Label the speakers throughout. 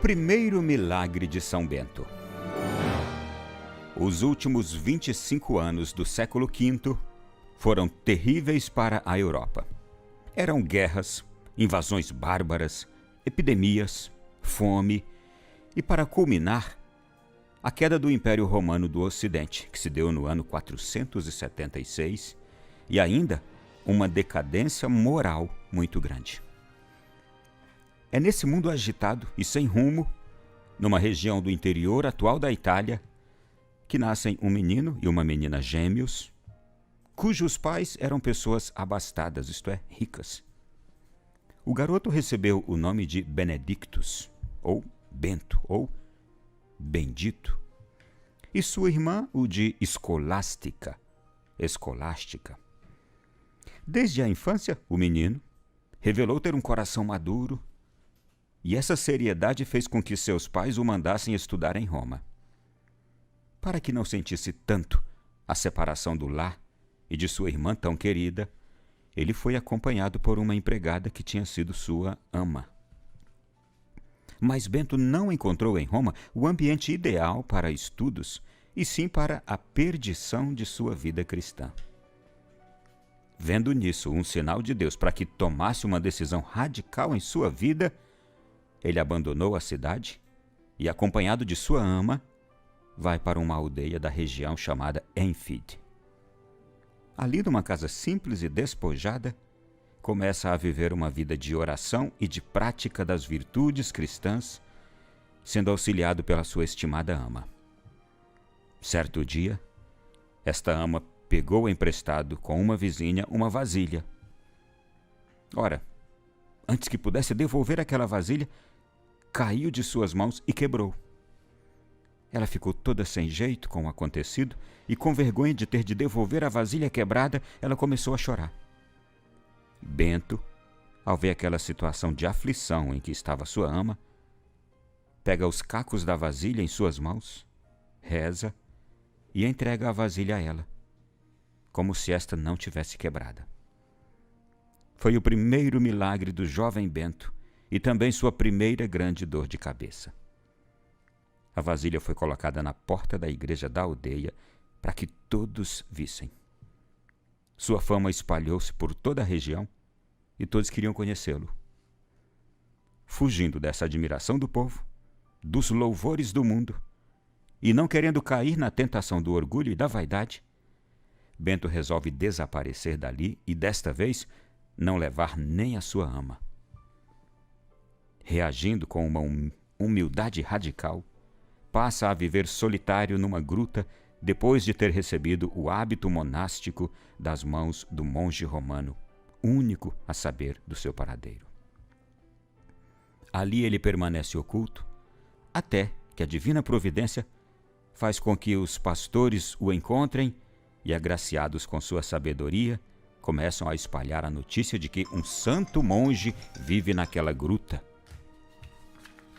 Speaker 1: primeiro milagre de São Bento. Os últimos 25 anos do século V foram terríveis para a Europa. Eram guerras, invasões bárbaras, epidemias, fome e, para culminar, a queda do Império Romano do Ocidente, que se deu no ano 476, e ainda uma decadência moral muito grande. É nesse mundo agitado e sem rumo, numa região do interior atual da Itália, que nascem um menino e uma menina gêmeos, cujos pais eram pessoas abastadas, isto é, ricas. O garoto recebeu o nome de Benedictus, ou Bento, ou Bendito, e sua irmã o de Escolástica. Desde a infância, o menino revelou ter um coração maduro, e essa seriedade fez com que seus pais o mandassem estudar em Roma. Para que não sentisse tanto a separação do lar e de sua irmã tão querida, ele foi acompanhado por uma empregada que tinha sido sua ama. Mas Bento não encontrou em Roma o ambiente ideal para estudos, e sim para a perdição de sua vida cristã. Vendo nisso um sinal de Deus para que tomasse uma decisão radical em sua vida, ele abandonou a cidade e, acompanhado de sua ama, vai para uma aldeia da região chamada Enfide. Ali, numa casa simples e despojada, começa a viver uma vida de oração e de prática das virtudes cristãs, sendo auxiliado pela sua estimada ama. Certo dia, esta ama pegou emprestado com uma vizinha uma vasilha. Ora, antes que pudesse devolver aquela vasilha, caiu de suas mãos e quebrou. Ela ficou toda sem jeito com o acontecido e, com vergonha de ter de devolver a vasilha quebrada, ela começou a chorar. Bento, ao ver aquela situação de aflição em que estava sua ama, pega os cacos da vasilha em suas mãos, reza e entrega a vasilha a ela, como se esta não tivesse quebrada. Foi o primeiro milagre do jovem Bento e também sua primeira grande dor de cabeça. A vasilha foi colocada na porta da igreja da aldeia para que todos vissem. Sua fama espalhou-se por toda a região e todos queriam conhecê-lo. Fugindo dessa admiração do povo, dos louvores do mundo, e não querendo cair na tentação do orgulho e da vaidade, Bento resolve desaparecer dali e, desta vez, não levar nem a sua ama. Reagindo com uma humildade radical, passa a viver solitário numa gruta depois de ter recebido o hábito monástico das mãos do monge romano, único a saber do seu paradeiro. Ali ele permanece oculto, até que a divina providência faz com que os pastores o encontrem e, agraciados com sua sabedoria, começam a espalhar a notícia de que um santo monge vive naquela gruta.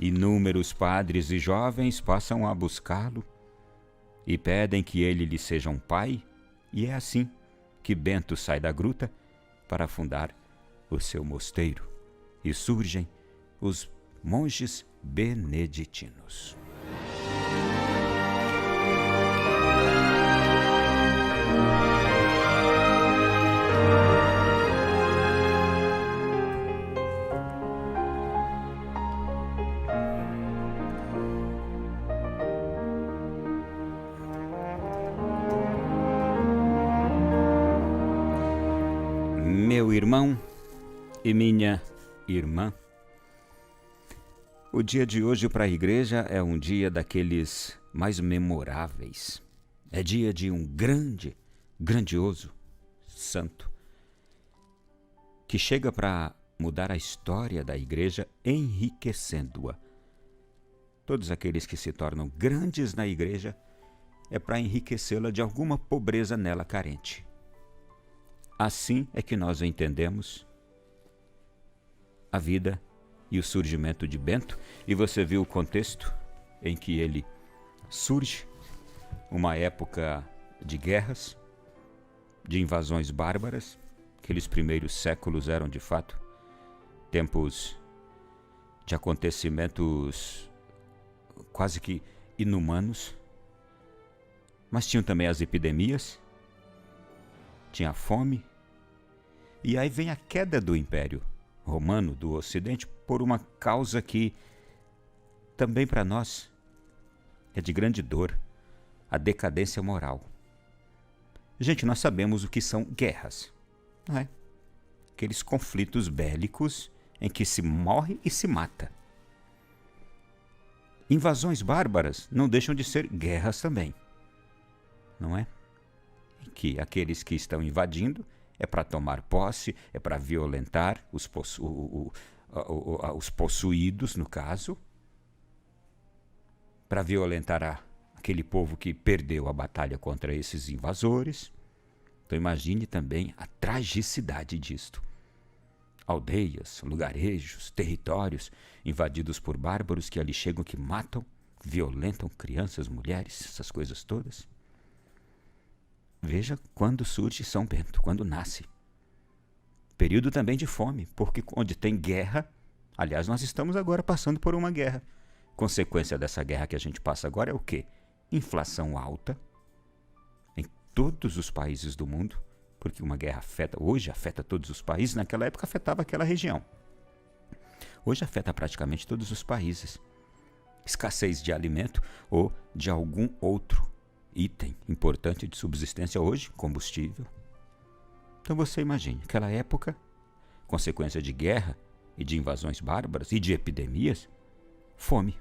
Speaker 1: Inúmeros padres e jovens passam a buscá-lo e pedem que ele lhe seja um pai, e é assim que Bento sai da gruta para fundar o seu mosteiro, e surgem os monges beneditinos. Meu irmão e minha irmã, o dia de hoje para a igreja é um dia daqueles mais memoráveis. É dia de um grandioso santo que chega para mudar a história da igreja, enriquecendo-a. Todos aqueles que se tornam grandes na igreja é para enriquecê-la de alguma pobreza nela carente. Assim é que nós entendemos a vida e o surgimento de Bento, e você viu o contexto em que ele surge, uma época de guerras, de invasões bárbaras. Aqueles primeiros séculos eram, de fato, tempos de acontecimentos quase que inumanos. Mas tinham também as epidemias, tinha a fome. E aí vem a queda do Império Romano do Ocidente por uma causa que também para nós é de grande dor, a decadência moral. Gente, nós sabemos o que são guerras, não é? Aqueles conflitos bélicos em que se morre e se mata. Invasões bárbaras não deixam de ser guerras também, não é? Em que aqueles que estão invadindo é para tomar posse, é para violentar os possuídos, no caso, para violentar aquele povo que perdeu a batalha contra esses invasores. Então imagine também a tragicidade disto. Aldeias, lugarejos, territórios invadidos por bárbaros que ali chegam, que matam, violentam crianças, mulheres, essas coisas todas. Veja quando surge São Bento, quando nasce. Período também de fome, porque onde tem guerra, aliás, nós estamos agora passando por uma guerra. Consequência dessa guerra que a gente passa agora é o quê? Inflação alta em todos os países do mundo, porque uma guerra hoje afeta todos os países, naquela época afetava aquela região. Hoje afeta praticamente todos os países. Escassez de alimento ou de algum outro item importante de subsistência hoje, combustível. Então você imagine, aquela época, consequência de guerra e de invasões bárbaras e de epidemias, fome,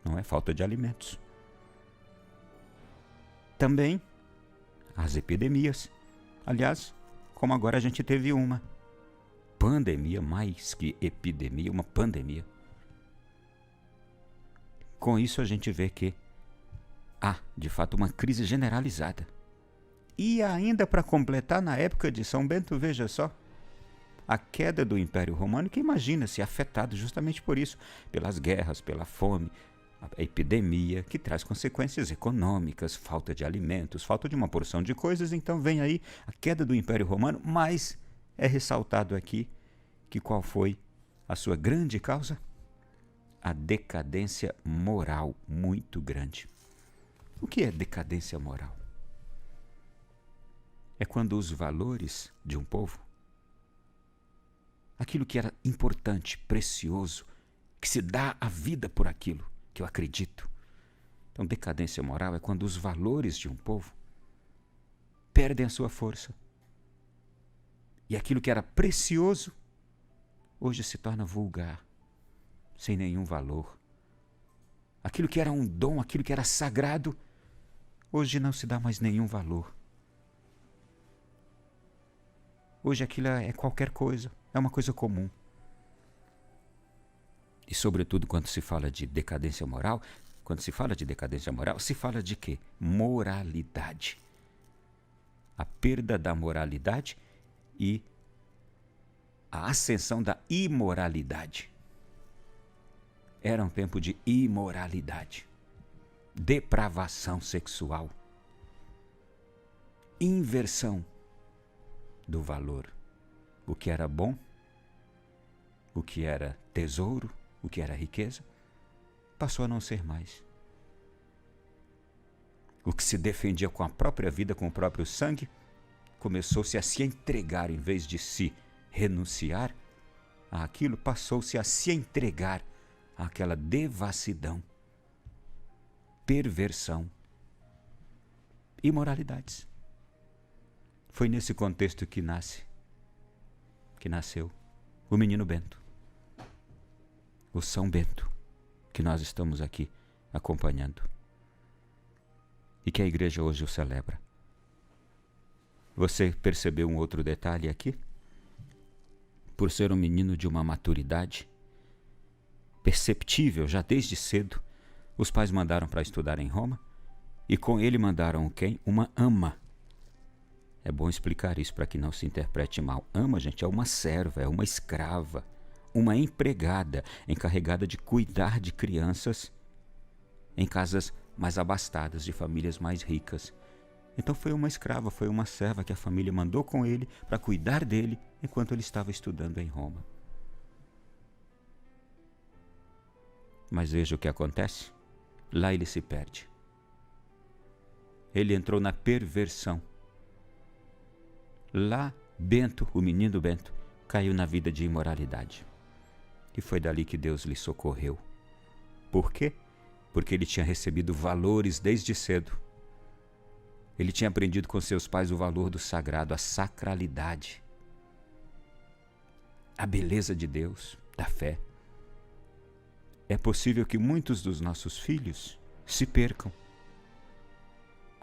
Speaker 1: não é? Falta de alimentos. Também as epidemias. Aliás, como agora a gente teve uma pandemia, mais que epidemia, uma pandemia. Com isso a gente vê que há, de fato, uma crise generalizada. E ainda para completar, na época de São Bento, veja só, a queda do Império Romano, que imagina-se afetado justamente por isso, pelas guerras, pela fome, a epidemia, que traz consequências econômicas, falta de alimentos, falta de uma porção de coisas. Então vem aí a queda do Império Romano, mas é ressaltado aqui que qual foi a sua grande causa? A decadência moral muito grande. O que é decadência moral? É quando os valores de um povo, aquilo que era importante, precioso, que se dá a vida por aquilo que eu acredito. Então, decadência moral é quando os valores de um povo perdem a sua força. E aquilo que era precioso, hoje se torna vulgar, sem nenhum valor. Aquilo que era um dom, aquilo que era sagrado, hoje não se dá mais nenhum valor. Hoje aquilo é qualquer coisa, é uma coisa comum. E sobretudo quando se fala de decadência moral, se fala de quê? Moralidade. A perda da moralidade e a ascensão da imoralidade. Era um tempo de imoralidade, depravação sexual, inversão do valor. O que era bom, o que era tesouro, o que era riqueza, passou a não ser mais. O que se defendia com a própria vida, com o próprio sangue, começou-se a se entregar, em vez de se renunciar àquilo, passou-se a se entregar àquela devassidão, perversão, imoralidades. Foi nesse contexto que nasceu o menino Bento, o São Bento, que nós estamos aqui acompanhando e que a igreja hoje o celebra. Você percebeu um outro detalhe aqui? Por ser um menino de uma maturidade perceptível já desde cedo, os pais mandaram para estudar em Roma e com ele mandaram quem? Uma ama. É bom explicar isso para que não se interprete mal. Ama, gente, é uma serva, é uma escrava, uma empregada encarregada de cuidar de crianças em casas mais abastadas, de famílias mais ricas. Então foi uma escrava, foi uma serva que a família mandou com ele para cuidar dele enquanto ele estava estudando em Roma. Mas veja o que acontece. lá ele se perde. Ele entrou na perversão. Lá, Bento, o menino Bento, caiu na vida de imoralidade. E foi dali que Deus lhe socorreu. Por quê? Porque ele tinha recebido valores desde cedo. Ele tinha aprendido com seus pais o valor do sagrado, a sacralidade, a beleza de Deus, da fé. É possível que muitos dos nossos filhos se percam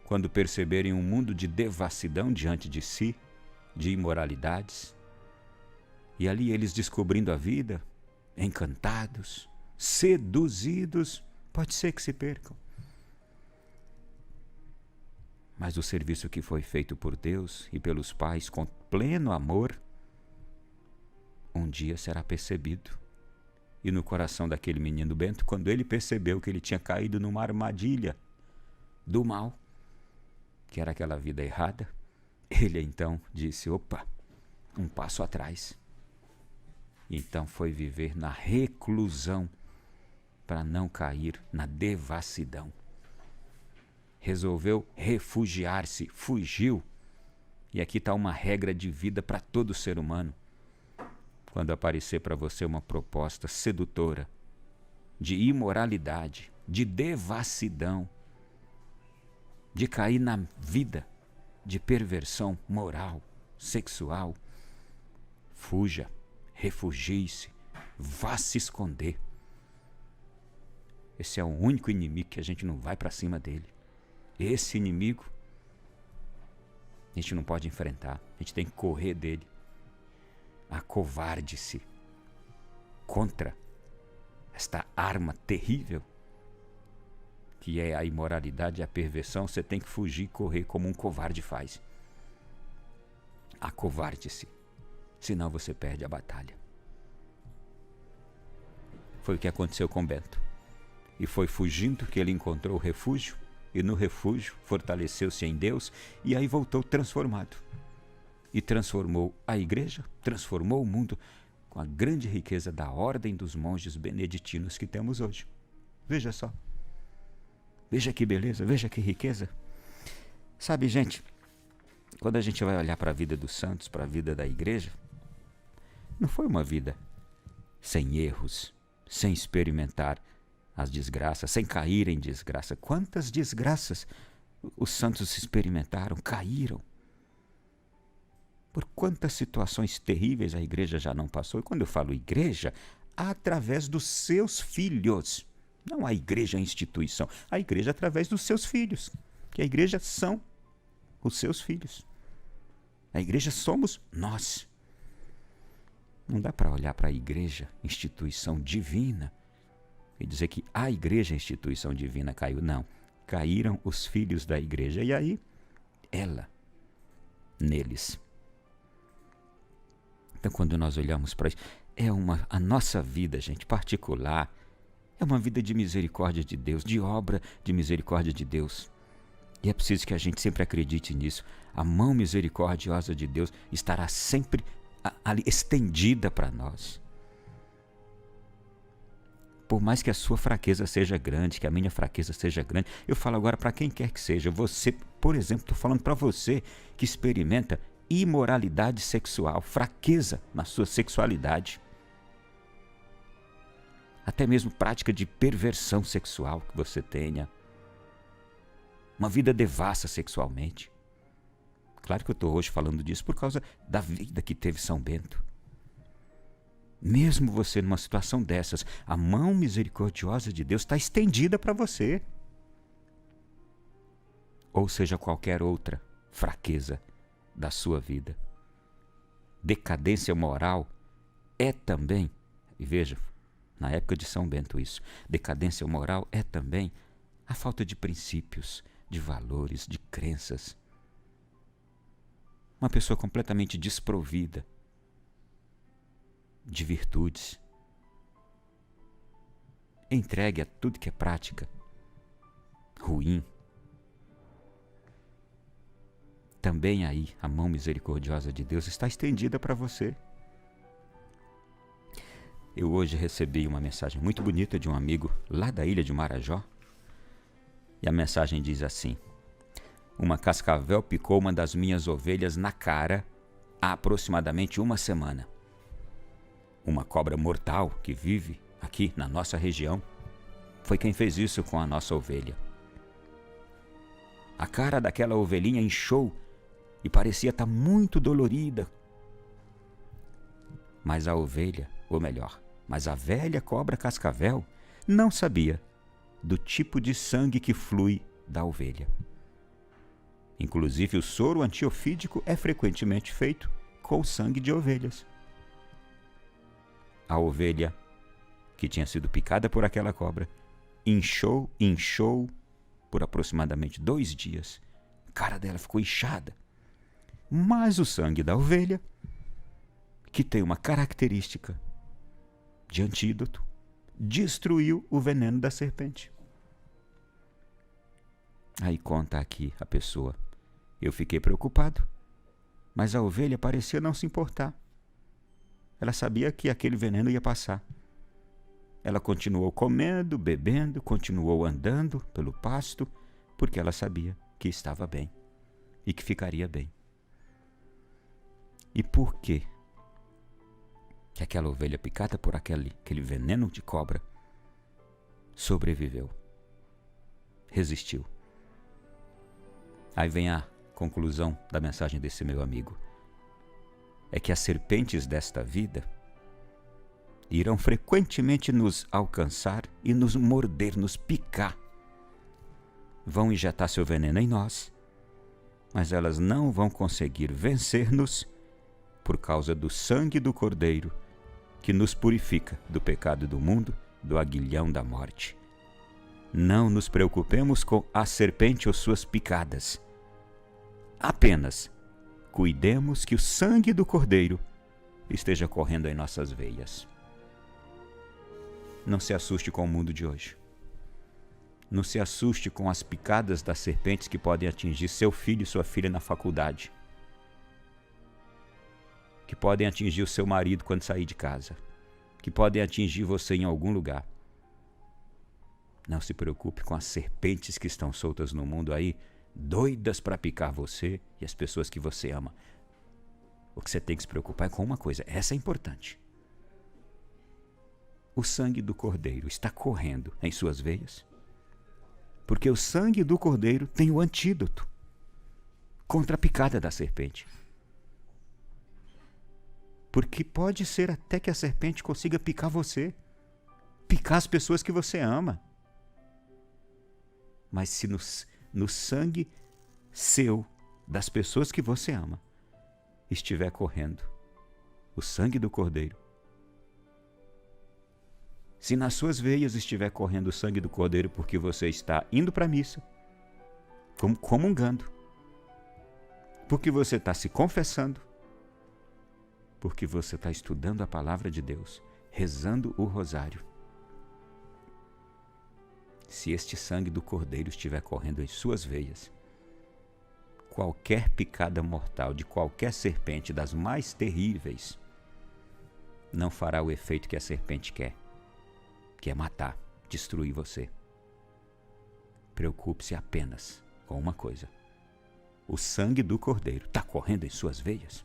Speaker 1: quando perceberem um mundo de devassidão diante de si, de imoralidades, e ali eles descobrindo a vida, encantados, seduzidos, pode ser que se percam. Mas o serviço que foi feito por Deus e pelos pais com pleno amor, um dia será percebido. E no coração daquele menino Bento, quando ele percebeu que ele tinha caído numa armadilha do mal, que era aquela vida errada, ele então disse, opa, um passo atrás. Então foi viver na reclusão para não cair na devassidão. Resolveu refugiar-se, fugiu. E aqui está uma regra de vida para todo ser humano. Quando aparecer para você uma proposta sedutora, de imoralidade, de devassidão, de cair na vida de perversão moral, sexual, fuja, refugie-se, vá se esconder. Esse é o único inimigo que a gente não vai para cima dele. Esse inimigo a gente não pode enfrentar, a gente tem que correr dele. Acovarde-se contra esta arma terrível que é a imoralidade e a perversão. Você tem que fugir e correr como um covarde faz. Acovarde-se, senão você perde a batalha. Foi o que aconteceu com Bento. E foi fugindo que ele encontrou o refúgio, e no refúgio fortaleceu-se em Deus, e aí voltou transformado. E transformou a igreja, transformou o mundo com a grande riqueza da ordem dos monges beneditinos que temos hoje. Veja só. Veja que beleza, veja que riqueza. Sabe, gente, quando a gente vai olhar para a vida dos santos, para a vida da igreja, não foi uma vida sem erros, sem experimentar as desgraças, sem cair em desgraça. Quantas desgraças os santos experimentaram, caíram. Por quantas situações terríveis a igreja já não passou. E quando eu falo igreja, através dos seus filhos. Não a igreja, a instituição. A igreja através dos seus filhos. Que a igreja são os seus filhos. A igreja somos nós. Não dá para olhar para a igreja, instituição divina, e dizer que a igreja, instituição divina, caiu. Não. Caíram os filhos da igreja. E aí, ela, neles. Então, quando nós olhamos para isso, a nossa vida, gente, particular, é uma vida de misericórdia de Deus, de obra de misericórdia de Deus. E é preciso que a gente sempre acredite nisso. A mão misericordiosa de Deus estará sempre ali estendida para nós. Por mais que a sua fraqueza seja grande, que a minha fraqueza seja grande, eu falo agora para quem quer que seja. Você, por exemplo, estou falando para você que experimenta imoralidade sexual, fraqueza na sua sexualidade, até mesmo prática de perversão sexual que você tenha, uma vida devassa sexualmente. Claro que eu estou hoje falando disso por causa da vida que teve São Bento. Mesmo você numa situação dessas, a mão misericordiosa de Deus está estendida para você. Ou seja, qualquer outra fraqueza da sua vida. Decadência moral é também, e veja, na época de São Bento isso, decadência moral é também a falta de princípios, de valores, de crenças. Uma pessoa completamente desprovida de virtudes, entregue a tudo que é prática ruim. Também aí a mão misericordiosa de Deus está estendida para você. Eu hoje recebi uma mensagem muito bonita de um amigo lá da ilha de Marajó, E a mensagem diz assim: uma cascavel picou uma das minhas ovelhas na cara há aproximadamente uma semana. Uma cobra mortal que vive aqui na nossa região foi quem fez isso com a nossa ovelha. A cara daquela ovelhinha inchou e parecia estar muito dolorida. Mas a ovelha, ou melhor, mas a velha cobra cascavel não sabia do tipo de sangue que flui da ovelha. Inclusive, o soro antiofídico é frequentemente feito com sangue de ovelhas. A ovelha, que tinha sido picada por aquela cobra, inchou por aproximadamente 2 dias. A cara dela ficou inchada. Mas o sangue da ovelha, que tem uma característica de antídoto, destruiu o veneno da serpente. Aí conta aqui a pessoa: eu fiquei preocupado, mas a ovelha parecia não se importar. Ela sabia que aquele veneno ia passar. Ela continuou comendo, bebendo, continuou andando pelo pasto, porque ela sabia que estava bem e que ficaria bem. E por quê que aquela ovelha picada por aquele veneno de cobra sobreviveu? Resistiu. Aí vem a conclusão da mensagem desse meu amigo. É que as serpentes desta vida irão frequentemente nos alcançar e nos morder, nos picar. Vão injetar seu veneno em nós, mas elas não vão conseguir vencer-nos por causa do sangue do Cordeiro, que nos purifica do pecado do mundo, do aguilhão da morte. Não nos preocupemos com a serpente ou suas picadas. Apenas cuidemos que o sangue do Cordeiro esteja correndo em nossas veias. Não se assuste com o mundo de hoje. Não se assuste com as picadas das serpentes que podem atingir seu filho e sua filha na faculdade, que podem atingir o seu marido quando sair de casa, que podem atingir você em algum lugar. Não se preocupe com as serpentes que estão soltas no mundo aí, doidas para picar você e as pessoas que você ama. O que você tem que se preocupar é com uma coisa, essa é importante. O sangue do Cordeiro está correndo em suas veias, porque o sangue do Cordeiro tem o antídoto contra a picada da serpente. Porque pode ser até que a serpente consiga picar você, picar as pessoas que você ama. Mas se no sangue seu, das pessoas que você ama, estiver correndo o sangue do Cordeiro, se nas suas veias estiver correndo o sangue do Cordeiro porque você está indo para a missa, comungando, porque você está se confessando, porque você está estudando a palavra de Deus, rezando o rosário, se este sangue do Cordeiro estiver correndo em suas veias, qualquer picada mortal de qualquer serpente, das mais terríveis, não fará o efeito que a serpente quer, que é matar, destruir você. Preocupe-se apenas com uma coisa: o sangue do Cordeiro está correndo em suas veias.